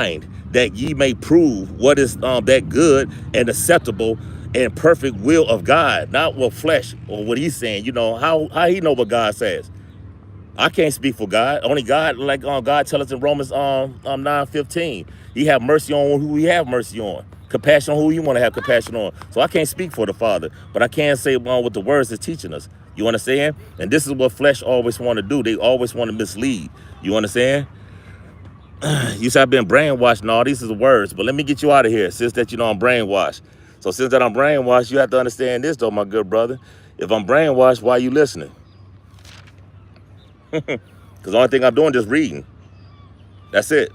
mind, that ye may prove what is that good and acceptable and perfect will of God, not what flesh or what he's saying. You know, how he know what God says? I can't speak for God. Only God, like God tells us in Romans 9:15, he have mercy on who he have mercy on. Compassion on who you want to have compassion on. So I can't speak for the Father, but I can say what the words is teaching us. You understand? And this is what flesh always want to do. They always want to mislead. You understand? You said I've been brainwashed and all these are the words, but let me get you out of here since that you know I'm brainwashed. So since that I'm brainwashed, you have to understand this though, my good brother. If I'm brainwashed, why are you listening? Because the only thing I'm doing is just reading. That's it.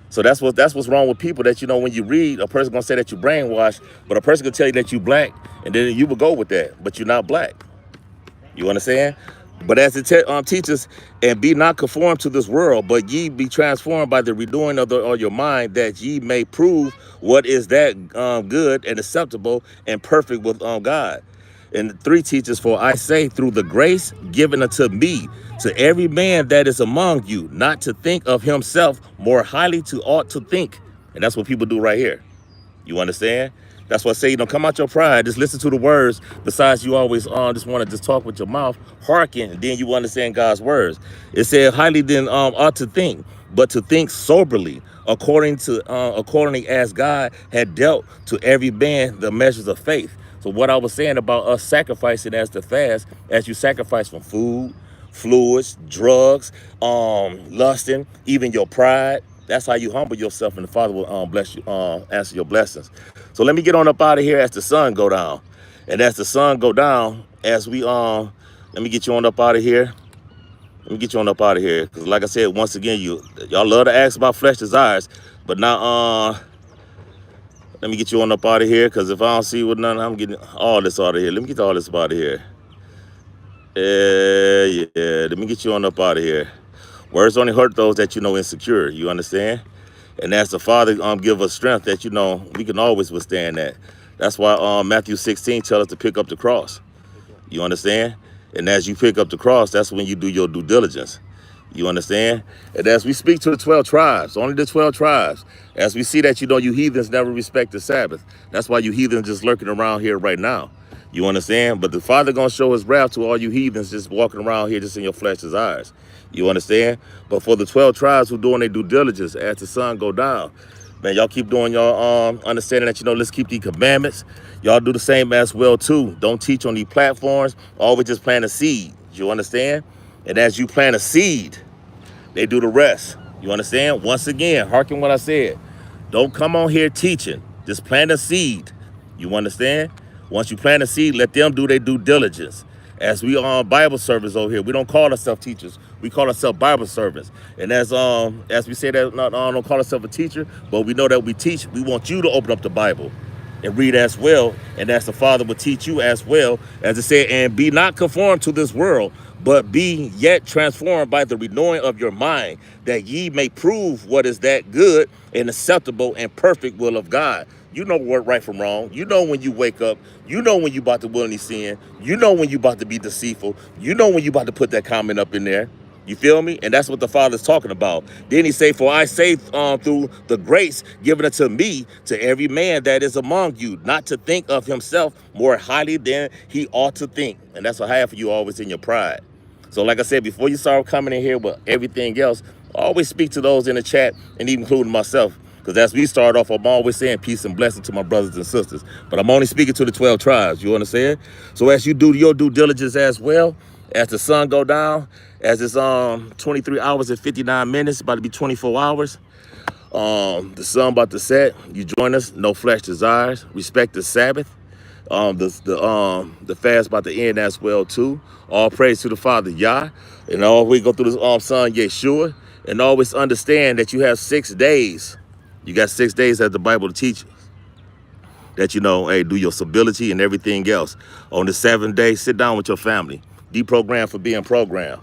So that's what's wrong with people, that you know when you read, a person gonna say that you brainwashed, but a person can tell you that you black, and then you will go with that, but you're not black. You understand? But as it teaches, and be not conformed to this world, but ye be transformed by the renewing of your mind, that ye may prove what is that good and acceptable and perfect with God. And 3 teaches, for I say, through the grace given unto me, to every man that is among you, not to think of himself more highly to ought to think. And that's what people do right here. You understand? That's why I say, you know, come out your pride. Just listen to the words. Besides, you always just want to just talk with your mouth, hearken, and then you understand God's words. It said, highly then ought to think, but to think soberly, accordingly as God had dealt to every man the measures of faith. So what I was saying about us sacrificing as the fast, as you sacrifice from food, fluids, drugs, lusting, even your pride. That's how you humble yourself, and the Father will bless you, answer your blessings. So let me get on up out of here as the sun go down. And as the sun go down, as we let me get you on up out of here. Let me get you on up out of here. Because like I said, once again, y'all love to ask about flesh desires. But now let me get you on up out of here. Because if I don't see with none, I'm getting all this out of here. Let me get all this out of here. Yeah, let me get you on up out of here. Words only hurt those that you know insecure. You understand? And as the Father give us strength, that you know we can always withstand that. That's why Matthew 16 tells us to pick up the cross. You understand? And as you pick up the cross, that's when you do your due diligence. You understand? And as we speak to the 12 tribes, only the 12 tribes, as we see that you know you heathens never respect the Sabbath. That's why you heathens just lurking around here right now. You understand? But the Father gonna show his wrath to all you heathens just walking around here just in your flesh's eyes. You understand? But for the 12 tribes who doing their due diligence as the sun go down, man, y'all keep doing your understanding that you know let's keep these commandments. Y'all do the same as well too. Don't teach on these platforms. Always just plant a seed. You understand? And as you plant a seed, they do the rest. You understand? Once again, hearken what I said. Don't come on here teaching. Just plant a seed. You understand? Once you plant a seed, let them do their due diligence. As we are on Bible service over here, we don't call ourselves teachers. We call ourselves Bible servants. And as we say that, don't call ourselves a teacher, but we know that we teach. We want you to open up the Bible and read as well. And as the Father will teach you as well, as it said, and be not conformed to this world, but be yet transformed by the renewing of your mind, that ye may prove what is that good and acceptable and perfect will of God. You know what right from wrong. You know when you wake up. You know when you about to willingly sin. You know when you about to be deceitful. You know when you about to put that comment up in there. You feel me? And that's what the Father's talking about. Then he say, for I say through the grace given unto me, to every man that is among you, not to think of himself more highly than he ought to think. And that's what half of you always in your pride. So like I said, before you start coming in here with everything else, always speak to those in the chat, and even including myself. Because as we start off, I'm always saying peace and blessing to my brothers and sisters. But I'm only speaking to the 12 tribes, you understand? So as you do your due diligence as well, as the sun go down, as it's 23 hours and 59 minutes, about to be 24 hours, the sun about to set, you join us, no flesh desires, respect the Sabbath. The fast about to end as well too. All praise to the Father Yah, and all we go through this Son Yeshua, and always understand that you have 6 days. You got 6 days as the Bible teaches that you know, hey, do your civility and everything else. On the 7th day, sit down with your family. Deprogram for being programmed.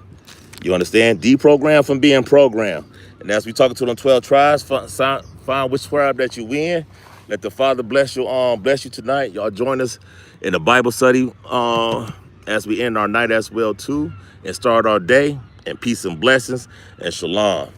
You understand? Deprogram from being programmed. And as we talking to them 12 tribes, find which tribe that you in. Let the Father bless you tonight. Y'all join us in the Bible study as we end our night as well too, and start our day. And peace and blessings and shalom.